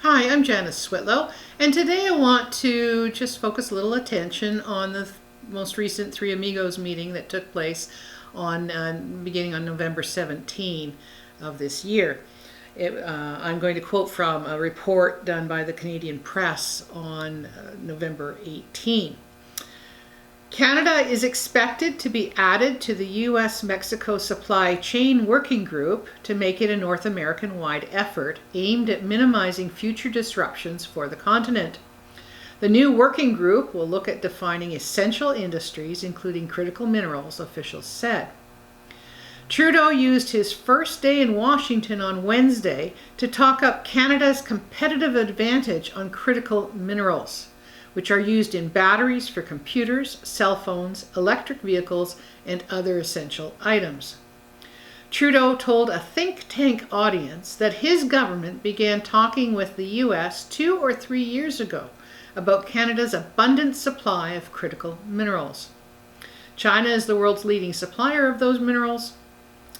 Hi, I'm Janice Switlo, and today I want to just focus a little attention on the most recent Three Amigos meeting that took place beginning on November 17 of this year. I'm going to quote from a report done by the Canadian Press on November 18. Canada is expected to be added to the U.S.-Mexico Supply Chain Working Group to make it a North American-wide effort aimed at minimizing future disruptions for the continent. The new working group will look at defining essential industries, including critical minerals, officials said. Trudeau used his first day in Washington on Wednesday to talk up Canada's competitive advantage on critical minerals, which are used in batteries for computers, cell phones, electric vehicles, and other essential items. Trudeau told a think tank audience that his government began talking with the U.S. 2 or 3 years ago about Canada's abundant supply of critical minerals. China is the world's leading supplier of those minerals,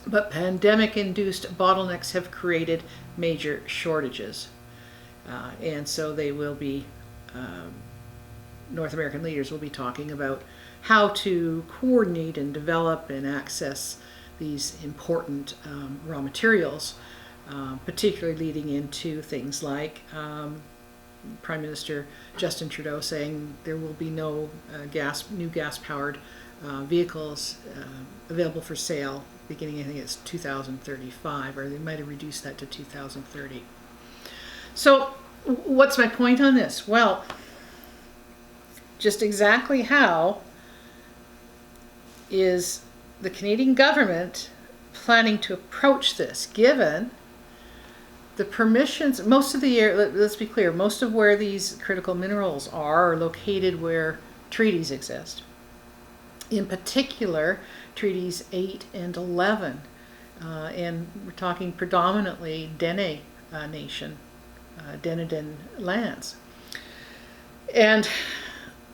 but pandemic-induced bottlenecks have created major shortages. And so they will be North American leaders will be talking about how to coordinate and develop and access these important raw materials, particularly leading into things like Prime Minister Justin Trudeau saying there will be no new gas-powered vehicles available for sale beginning, I think it's 2035, or they might have reduced that to 2030. So what's my point on this? Well, just exactly how is the Canadian government planning to approach this, given the permissions, most of the year, let's be clear, most of where these critical minerals are located where treaties exist. In particular, treaties 8 and 11, and we're talking predominantly Dene Nation, Denedan lands. And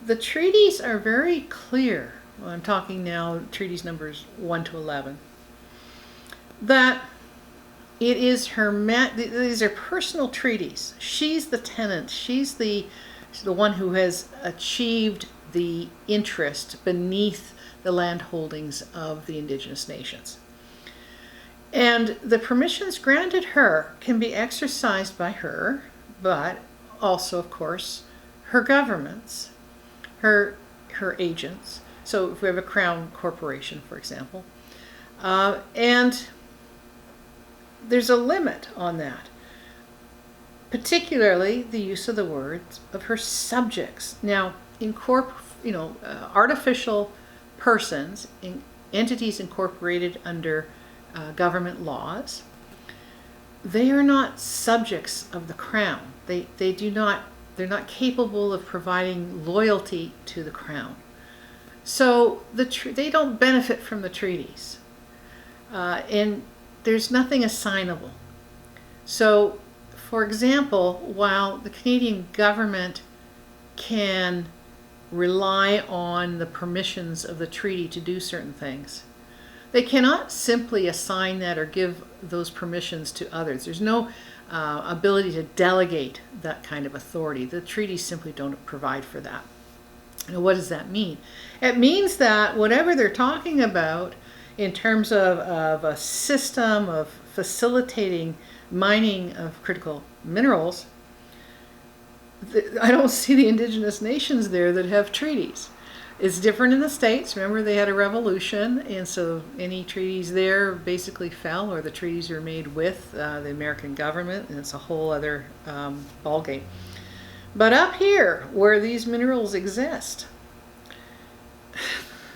the treaties are very clear, well, I'm talking now treaties numbers 1 to 11, that it is these are personal treaties. She's the tenant, she's the one who has achieved the interest beneath the land holdings of the Indigenous nations. And the permissions granted her can be exercised by her, but also, of course, her governments, her agents. So if we have a crown corporation, for example, and there's a limit on that, particularly the use of the words of her subjects. Now, artificial persons, entities incorporated under government laws, they are not subjects of the crown. They're not capable of providing loyalty to the crown. So they don't benefit from the treaties. And there's nothing assignable. So, for example, while the Canadian government can rely on the permissions of the treaty to do certain things, they cannot simply assign that or give those permissions to others. There's no ability to delegate that kind of authority. The treaties simply don't provide for that. Now, what does that mean? It means that whatever they're talking about in terms of a system of facilitating mining of critical minerals, I don't see the Indigenous nations there that have treaties. It's different in the States. Remember, they had a revolution, and so any treaties there basically fell, or the treaties were made with the American government, and it's a whole other ballgame. But up here, where these minerals exist,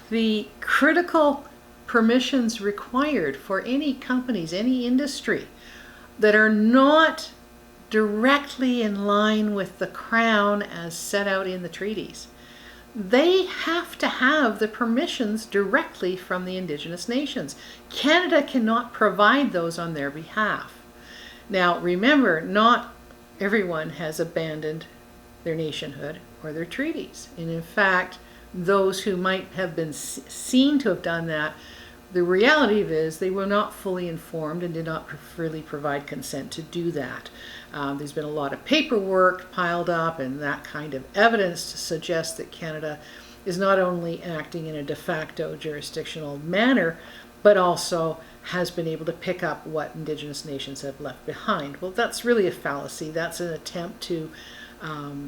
the critical permissions required for any companies, any industry that are not directly in line with the Crown as set out in the treaties, they have to have the permissions directly from the Indigenous nations. Canada cannot provide those on their behalf. Now, remember, not everyone has abandoned their nationhood or their treaties. And in fact, those who might have been seen to have done that, the reality is they were not fully informed and did not really provide consent to do that. There's been a lot of paperwork piled up and that kind of evidence to suggest that Canada is not only acting in a de facto jurisdictional manner, but also has been able to pick up what Indigenous nations have left behind. Well, that's really a fallacy. That's an attempt to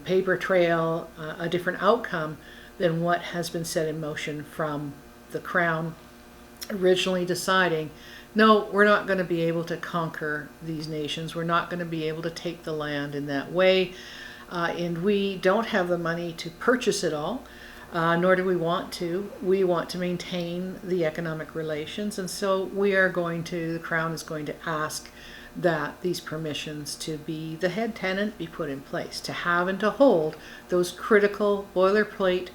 paper trail a different outcome than what has been set in motion from the Crown originally deciding, no, we're not going to be able to conquer these nations. We're not going to be able to take the land in that way. And we don't have the money to purchase it all, nor do we want to. We want to maintain the economic relations. And so the Crown is going to ask that these permissions to be the head tenant be put in place, to have and to hold those critical boilerplate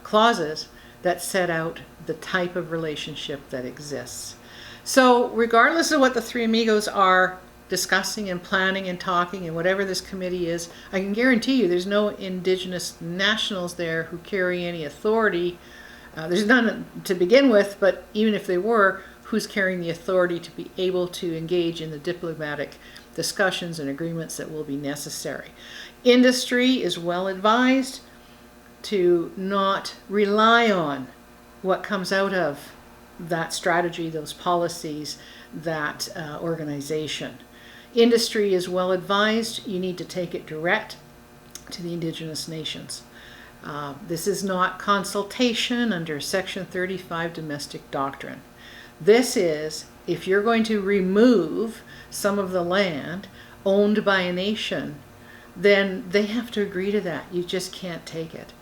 clauses that set out the type of relationship that exists. So regardless of what the three amigos are discussing and planning and talking and whatever this committee is, I can guarantee you there's no Indigenous nationals there who carry any authority. There's none to begin with, but even if they were, who's carrying the authority to be able to engage in the diplomatic discussions and agreements that will be necessary. Industry is well advised to not rely on what comes out of that strategy, those policies, that organization. Industry is well advised. You need to take it direct to the Indigenous nations. This is not consultation under Section 35 domestic doctrine. This is, if you're going to remove some of the land owned by a nation, then they have to agree to that. You just can't take it.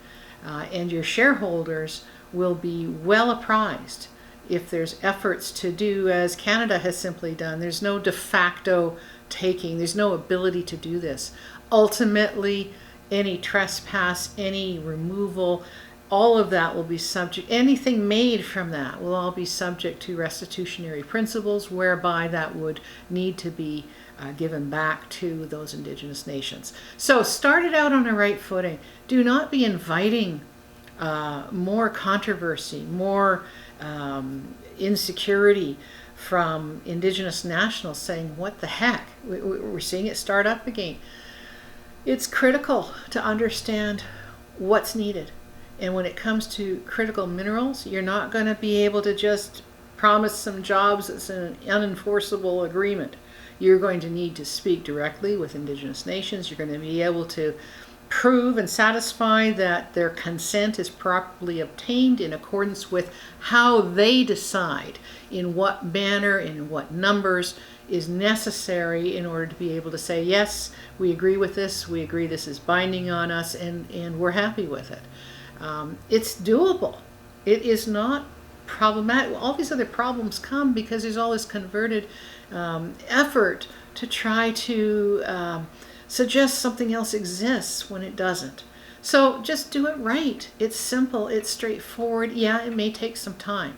And your shareholders will be well apprised if there's efforts to do as Canada has simply done. There's no de facto taking. There's no ability to do this. Ultimately, any trespass, any removal, all of that will be subject, anything made from that will all be subject to restitutionary principles, whereby that would need to be given back to those Indigenous nations. So start it out on a right footing. Do not be inviting more controversy, more insecurity from Indigenous nationals saying, what the heck? We're seeing it start up again. It's critical to understand what's needed. And when it comes to critical minerals, you're not going to be able to just promise some jobs that's an unenforceable agreement. You're going to need to speak directly with Indigenous nations. You're going to be able to prove and satisfy that their consent is properly obtained in accordance with how they decide in what manner, in what numbers is necessary in order to be able to say, yes, we agree with this, we agree this is binding on us, and we're happy with it. It's doable. It is not problematic. All these other problems come because there's all this converted effort to try to suggest something else exists when it doesn't. So just do it right. It's simple. It's straightforward. Yeah, it may take some time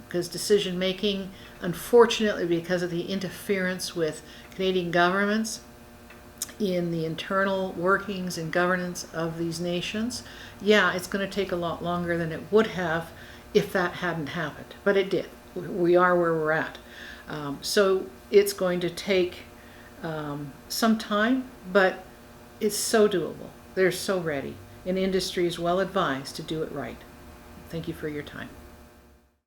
because decision making, unfortunately, because of the interference with Canadian governments in the internal workings and governance of these nations, yeah, it's going to take a lot longer than it would have if that hadn't happened. But it did. We are where we're at. So it's going to take some time, but it's so doable. They're so ready. And industry is well advised to do it right. Thank you for your time.